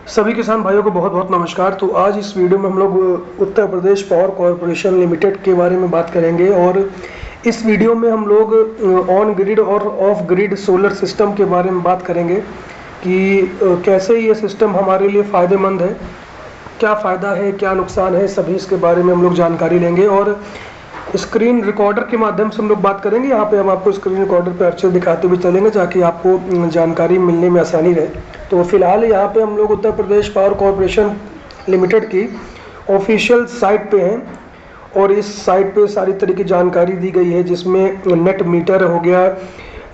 सभी किसान भाइयों को बहुत बहुत नमस्कार। तो आज इस वीडियो में हम लोग Uttar Pradesh power corporation limited के बारे में बात करेंगे और इस वीडियो में हम लोग ऑन ग्रिड और ऑफ ग्रिड सोलर सिस्टम के बारे में बात करेंगे कि कैसे ये सिस्टम हमारे लिए फ़ायदेमंद है, क्या फ़ायदा है, क्या नुकसान है, सभी इसके बारे में हम लोग जानकारी लेंगे। और स्क्रीन रिकॉर्डर के माध्यम से हम लोग बात करेंगे। यहाँ पे हम आपको स्क्रीन रिकॉर्डर पे अच्छे दिखाते हुए चलेंगे ताकि आपको जानकारी मिलने में आसानी रहे। तो फिलहाल यहाँ पे हम लोग Uttar Pradesh power corporation limited की ऑफिशियल साइट पे हैं और इस साइट पे सारी तरह की जानकारी दी गई है, जिसमें नेट मीटर हो गया,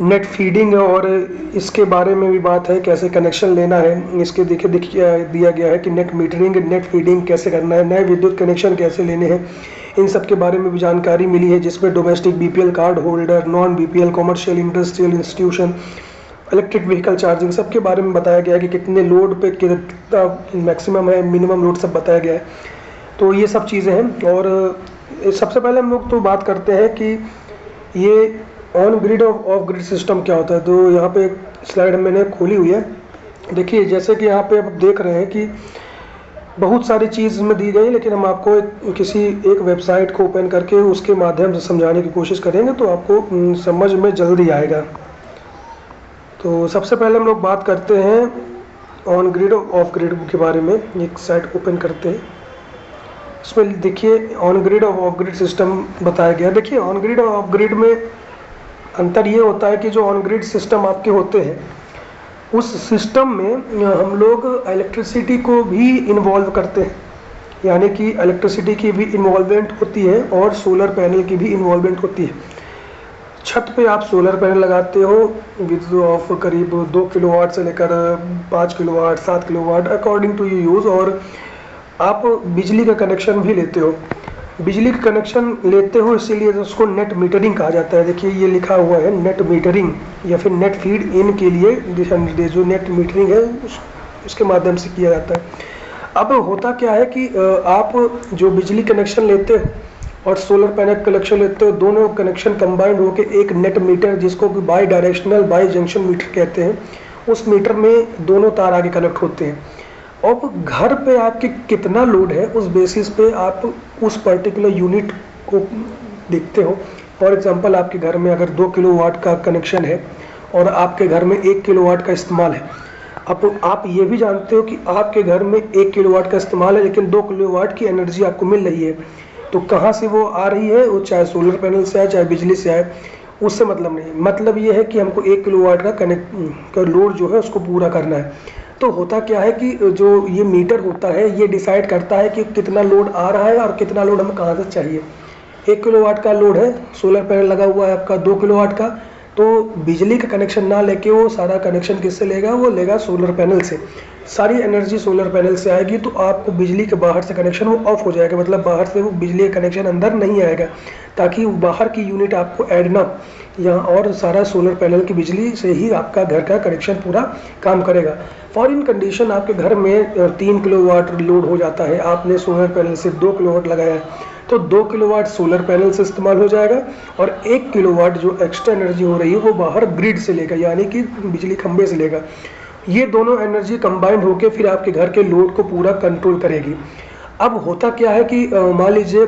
नेट फीडिंग और इसके बारे में भी बात है, कैसे कनेक्शन लेना है। इसके देखिए दिया गया है कि नेट मीटरिंग, नेट फीडिंग कैसे करना है, नए विद्युत कनेक्शन कैसे लेने हैं, इन सब के बारे में भी जानकारी मिली है, जिसमें domestic BPL card holder, non BPL, commercial, industrial institution, electric vehicle charging, सब के बारे में बताया गया है कि कितने लोड पे कितना मैक्सिमम है, मिनिमम लोड सब बताया गया है। तो ये सब चीज़ें हैं। और सबसे पहले हम लोग तो बात करते हैं कि ये ऑन ग्रिड और ऑफ ग्रिड सिस्टम क्या होता है। तो यहाँ पे एक स्लाइड मैंने खोली हुई है। देखिए, जैसे कि यहाँ पे आप देख रहे हैं कि बहुत सारी चीज़ में दी गई, लेकिन हम आपको किसी एक वेबसाइट को ओपन करके उसके माध्यम से समझाने की कोशिश करेंगे तो आपको समझ में जल्दी आएगा। तो सबसे पहले हम लोग बात करते हैं ऑन ग्रिड और ऑफ ग्रिड के बारे में। एक साइट ओपन करते हैं, इसमें देखिए ऑन ग्रिड और ऑफ ग्रिड सिस्टम बताया गया। देखिए, ऑन ग्रिड और ऑफ ग्रिड में अंतर ये होता है कि जो ऑन ग्रिड सिस्टम आपके होते हैं उस सिस्टम में हम लोग इलेक्ट्रिसिटी को भी इन्वॉल्व करते हैं, यानी कि इलेक्ट्रिसिटी की भी इन्वॉल्वमेंट होती है और सोलर पैनल की भी इन्वॉल्वमेंट होती है। छत पे आप सोलर पैनल लगाते हो विद ऑफ करीब 2 किलोवाट से लेकर 5 kilowatt, 7 kilowatt according to you use. और आप बिजली का कनेक्शन भी लेते हो। बिजली का कनेक्शन लेते हो इसीलिए उसको नेट मीटरिंग कहा जाता है। देखिए, ये लिखा हुआ है नेट मीटरिंग या फिर नेट फीड इन के लिए दिशा निर्देश जो नेट मीटरिंग है उसके माध्यम से किया जाता है। अब होता क्या है कि आप जो बिजली कनेक्शन लेते हो और सोलर पैनल कनेक्शन लेते हो, दोनों कनेक्शन कंबाइंड होकर एक नेट मीटर, जिसको कि bi directional bi junction meter कहते हैं, उस मीटर में दोनों तार आगे कनेक्ट होते हैं। अब घर पे आपके कितना लोड है उस बेसिस पे आप उस पर्टिकुलर यूनिट को देखते हो। फॉर एग्जांपल, आपके घर में अगर 2 किलोवाट का कनेक्शन है और आपके घर में 1 किलोवाट का इस्तेमाल है। अब आप ये भी जानते हो कि आपके घर में 1 किलोवाट का इस्तेमाल है लेकिन 2 किलोवाट की एनर्जी आपको मिल रही है। तो कहाँ से वो आ रही है, वो चाहे सोलर पैनल से आए चाहे बिजली से आए, उससे मतलब नहीं। मतलब ये है कि हमको 1 किलोवाट का लोड जो है उसको पूरा करना है। तो होता क्या है कि जो ये मीटर होता है ये डिसाइड करता है कि कितना लोड आ रहा है और कितना लोड हमें कहाँ से चाहिए। 1 किलोवाट का लोड है, सोलर पैनल लगा हुआ है आपका 2 किलोवाट का, तो बिजली का कनेक्शन ना लेके वो सारा कनेक्शन किससे लेगा, वो लेगा सोलर पैनल से। सारी एनर्जी सोलर पैनल से आएगी तो आपको बिजली के बाहर से कनेक्शन वो ऑफ हो जाएगा, मतलब बाहर से वो बिजली का कनेक्शन अंदर नहीं आएगा, ताकि बाहर की यूनिट आपको ऐड ना, यहाँ और सारा सोलर पैनल की बिजली से ही आपका घर का कनेक्शन पूरा काम करेगा। फॉर इन कंडीशन आपके घर में 3 किलोवाट लोड हो जाता है, आपने सोलर पैनल से 2 किलोवाट लगाया है, तो 2 किलोवाट सोलर पैनल से इस्तेमाल हो जाएगा और 1 किलोवाट जो एक्स्ट्रा एनर्जी हो रही है वो बाहर ग्रिड से लेगा, यानी कि बिजली खंभे से लेगा। ये दोनों एनर्जी कंबाइंड होकर फिर आपके घर के लोड को पूरा कंट्रोल करेगी। अब होता क्या है कि मान लीजिए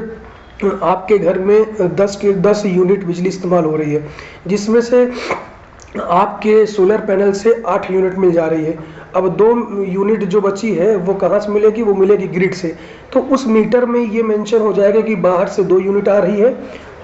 आपके घर में 10 यूनिट बिजली इस्तेमाल हो रही है, जिसमें से आपके सोलर पैनल से 8 यूनिट मिल जा रही है। अब 2 यूनिट जो बची है वो कहाँ से मिलेगी, वो मिलेगी ग्रिड से। तो उस मीटर में ये मेंशन हो जाएगा कि बाहर से 2 यूनिट आ रही है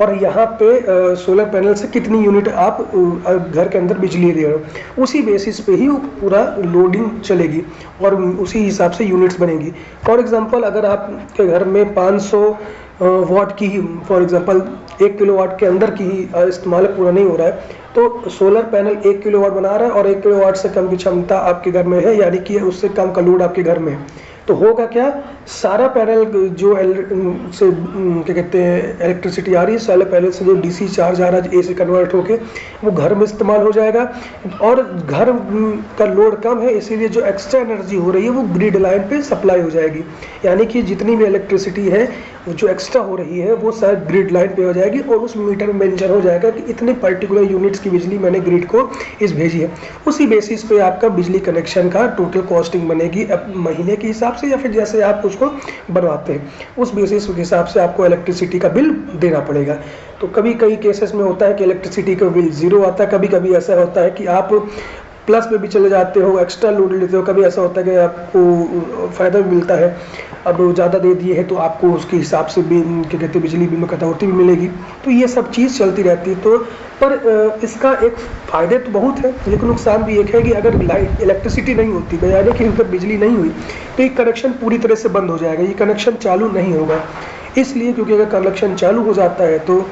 और यहाँ पे सोलर पैनल से कितनी यूनिट आप घर के अंदर बिजली दे रहे हो। उसी बेसिस पे ही पूरा लोडिंग चलेगी और उसी हिसाब से यूनिट्स बनेगी। फॉर एग्जांपल, अगर आपके घर में 500 वाट की ही, फॉर एग्जांपल 1 किलोवाट के अंदर की ही इस्तेमाल पूरा नहीं हो रहा है, तो सोलर पैनल 1 किलोवाट बना रहा है और 1 किलोवाट से कम की क्षमता आपके घर में है, यानी कि उससे कम का लोड आपके घर में है। तो होगा क्या, सारा पैनल जो से क्या कहते हैं इलेक्ट्रिसिटी आ रही है, सारे पैनल से जो डीसी चार्ज आ रहा है एसी कन्वर्ट होके वो घर में इस्तेमाल हो जाएगा। और घर का लोड कम है, इसीलिए जो एक्स्ट्रा एनर्जी हो रही है वो ग्रिड लाइन पे सप्लाई हो जाएगी। यानी कि जितनी भी इलेक्ट्रिसिटी है जो एक्स्ट्रा हो रही है वो शायद ग्रिड लाइन पे हो जाएगी, और उस मीटर में मेंशन हो जाएगा कि इतने पर्टिकुलर यूनिट्स की बिजली मैंने ग्रिड को इस भेजी है। उसी बेसिस पे आपका बिजली कनेक्शन का टोटल कॉस्टिंग बनेगी अब महीने के हिसाब से, या फिर जैसे आप उसको बनवाते हैं उस बेसिस के हिसाब से आपको इलेक्ट्रिसिटी का बिल देना पड़ेगा। तो कभी कई केसेस में होता है कि इलेक्ट्रिसिटी का बिल ज़ीरो आता है, कभी कभी ऐसा होता है कि आप प्लस पे भी चले जाते हो, एक्स्ट्रा लोड लेते हो, कभी ऐसा होता है कि आपको फ़ायदा भी मिलता है, अब ज़्यादा दे दिए है तो आपको उसके हिसाब से भी क्या कहते हैं बिजली बिल में कटौती भी मिलेगी। तो ये सब चीज़ चलती रहती है। तो पर इसका एक फ़ायदे तो बहुत है, लेकिन नुकसान भी एक है कि अगर लाइट इलेक्ट्रिसिटी नहीं होती, यानी कि अगर बिजली नहीं हुई तो ये कनेक्शन पूरी तरह से बंद हो जाएगा, ये कनेक्शन चालू नहीं होगा। इसलिए क्योंकि अगर कनेक्शन चालू हो जाता है तो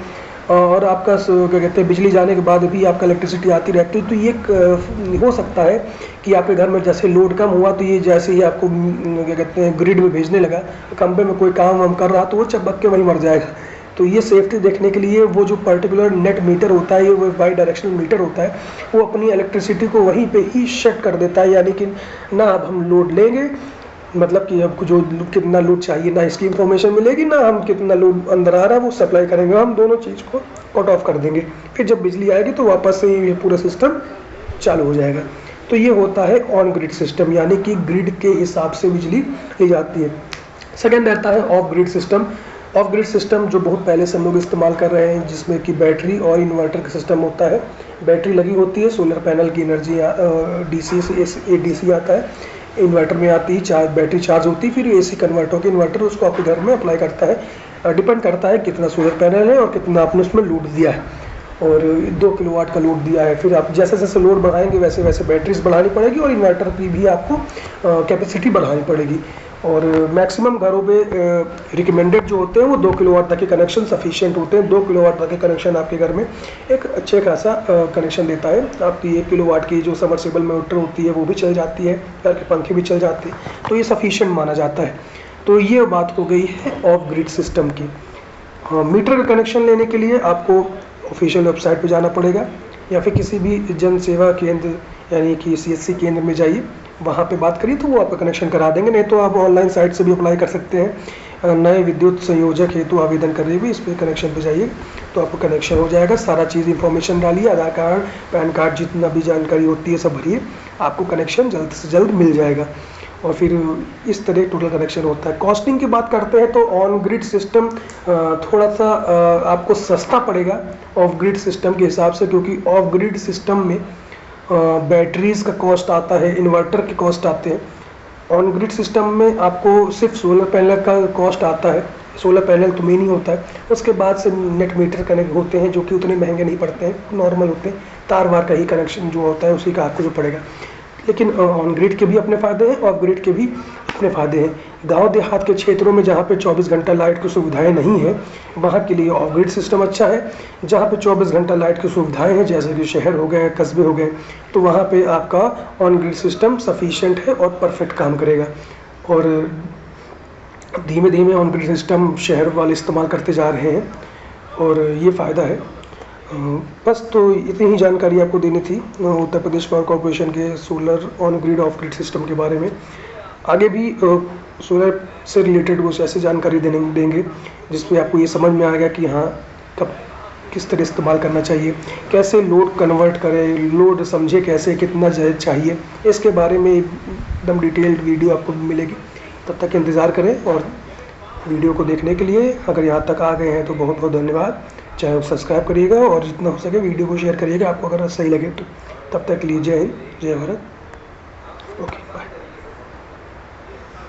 और आपका क्या कहते हैं बिजली जाने के बाद भी आपका इलेक्ट्रिसिटी आती रहती है, तो ये हो सकता है कि आपके घर में जैसे लोड कम हुआ तो ये जैसे ही आपको क्या कहते हैं ग्रिड में भेजने लगा, खंभे में कोई काम वाम कर रहा तो वो चपक के वहीं मर जाएगा। तो ये सेफ्टी देखने के लिए वो जो पर्टिकुलर नेट मीटर होता है, ये वो बाई डायरेक्शनल मीटर होता है, वो अपनी इलेक्ट्रिसिटी को वहीं पे ही सेट कर देता है। यानी कि ना अब हम लोड लेंगे, मतलब कि आपको जो कितना लोड चाहिए ना इसकी इंफॉर्मेशन मिलेगी, ना हम कितना लोड अंदर आ रहा है वो सप्लाई करेंगे, हम दोनों चीज़ को कट ऑफ कर देंगे। फिर जब बिजली आएगी तो वापस से ये पूरा सिस्टम चालू हो जाएगा। तो ये होता है ऑन ग्रिड सिस्टम, यानी कि ग्रिड के हिसाब से बिजली ली जाती है। सेकेंड रहता है of grid system. Of grid system जो बहुत पहले से हम लोग इस्तेमाल कर रहे हैं, जिसमें कि बैटरी और इन्वर्टर का सिस्टम होता है। बैटरी लगी होती है, सोलर पैनल की एनर्जी डीसी से डीसी आता है, इन्वर्टर में आती है, बैटरी चार्ज होती है, फिर एसी कन्वर्ट होकर इन्वर्टर उसको आपके घर में अप्लाई करता है। डिपेंड करता है कितना सोलर पैनल है और कितना आपने उसमें लोड दिया है, और 2 किलोवाट का लोड दिया है। फिर आप जैसे जैसे लोड बढ़ाएंगे वैसे वैसे बैटरीज बढ़ानी पड़ेगी, और इन्वर्टर की भी आपको कैपेसिटी बढ़ानी पड़ेगी। और मैक्सिमम घरों पे रिकमेंडेड जो होते हैं वो 2 किलोवाट तक के कनेक्शन सफिशिएंट होते हैं। 2 किलोवाट तक के कनेक्शन आपके घर में एक अच्छे खासा कनेक्शन देता है। आपकी 1 किलोवाट की जो सबमर्सिबल मोटर होती है वो भी चल जाती है, घर के पंखे भी चल जाते हैं, तो ये सफिशिएंट माना जाता है। तो ये बात हो गई है ऑफ ग्रिड सिस्टम की। मीटर का कनेक्शन लेने के लिए आपको ऑफिशियल वेबसाइट पर जाना पड़ेगा, या फिर किसी भी जन सेवा केंद्र यानी कि CSC केंद्र में जाइए, वहाँ पे बात करिए तो वो आपका कनेक्शन करा देंगे। नहीं तो आप ऑनलाइन साइट से भी अप्लाई कर सकते हैं। नए विद्युत संयोजक हेतु आवेदन करिए भी, इस पर कनेक्शन पे जाइए तो आपको कनेक्शन हो जाएगा। सारा चीज़ इंफॉर्मेशन डालिए, आधार कार्ड, पैन कार्ड, जितना भी जानकारी होती है सब भरिए, आपको कनेक्शन जल्द से जल्द मिल जाएगा। और फिर इस तरह टोटल कनेक्शन होता है। कॉस्टिंग की बात करते हैं तो ऑन ग्रिड सिस्टम थोड़ा सा आपको सस्ता पड़ेगा ऑफ ग्रिड सिस्टम के हिसाब से, क्योंकि ऑफ ग्रिड सिस्टम में बैटरीज़ का कॉस्ट आता है, इन्वर्टर के कॉस्ट आते हैं। ऑन ग्रिड सिस्टम में आपको सिर्फ सोलर पैनल का कॉस्ट आता है, सोलर पैनल तो मेन ही होता है। उसके बाद से नेट मीटर कनेक्ट होते हैं जो कि उतने महंगे नहीं पड़ते हैं, नॉर्मल होते हैं, तार वार का ही कनेक्शन जो होता है उसी का आपको जो पड़ेगा। लेकिन ऑन ग्रिड के भी अपने फ़ायदे हैं, ऑफ ग्रिड के भी अपने फ़ायदे हैं। गांव देहात के क्षेत्रों में जहाँ पे 24 घंटा लाइट की सुविधाएं नहीं है, वहाँ के लिए ऑफ ग्रिड सिस्टम अच्छा है। जहाँ पे 24 घंटा लाइट की सुविधाएं हैं, जैसे कि शहर हो गए, कस्बे हो गए, तो वहाँ पे आपका ऑन ग्रिड सिस्टम सफिशिएंट है और परफेक्ट काम करेगा। और धीमे धीमे ऑन ग्रिड सिस्टम शहर वाले इस्तेमाल करते जा रहे हैं, और ये फ़ायदा है। बस तो इतनी ही जानकारी आपको देनी थी उत्तर प्रदेश पावर कॉर्पोरेशन के solar on grid of grid system के बारे में। आगे भी सोलर से रिलेटेड कुछ ऐसी जानकारी देंगे जिसमें आपको ये समझ में आएगा कि हाँ कब किस तरह इस्तेमाल करना चाहिए, कैसे लोड कन्वर्ट करें, लोड समझे कैसे, कितना चाहिए, इसके बारे में एकदम डिटेल्ड वीडियो आपको मिलेगी। तब तक इंतज़ार करें, और वीडियो को देखने के लिए अगर यहाँ तक आ गए हैं तो बहुत बहुत धन्यवाद। चैनल को सब्सक्राइब करिएगा और जितना हो सके वीडियो को शेयर करिएगा आपको अगर सही लगे तो। तब तक के लिए जय हिंद, जय भारत, ओके बाय।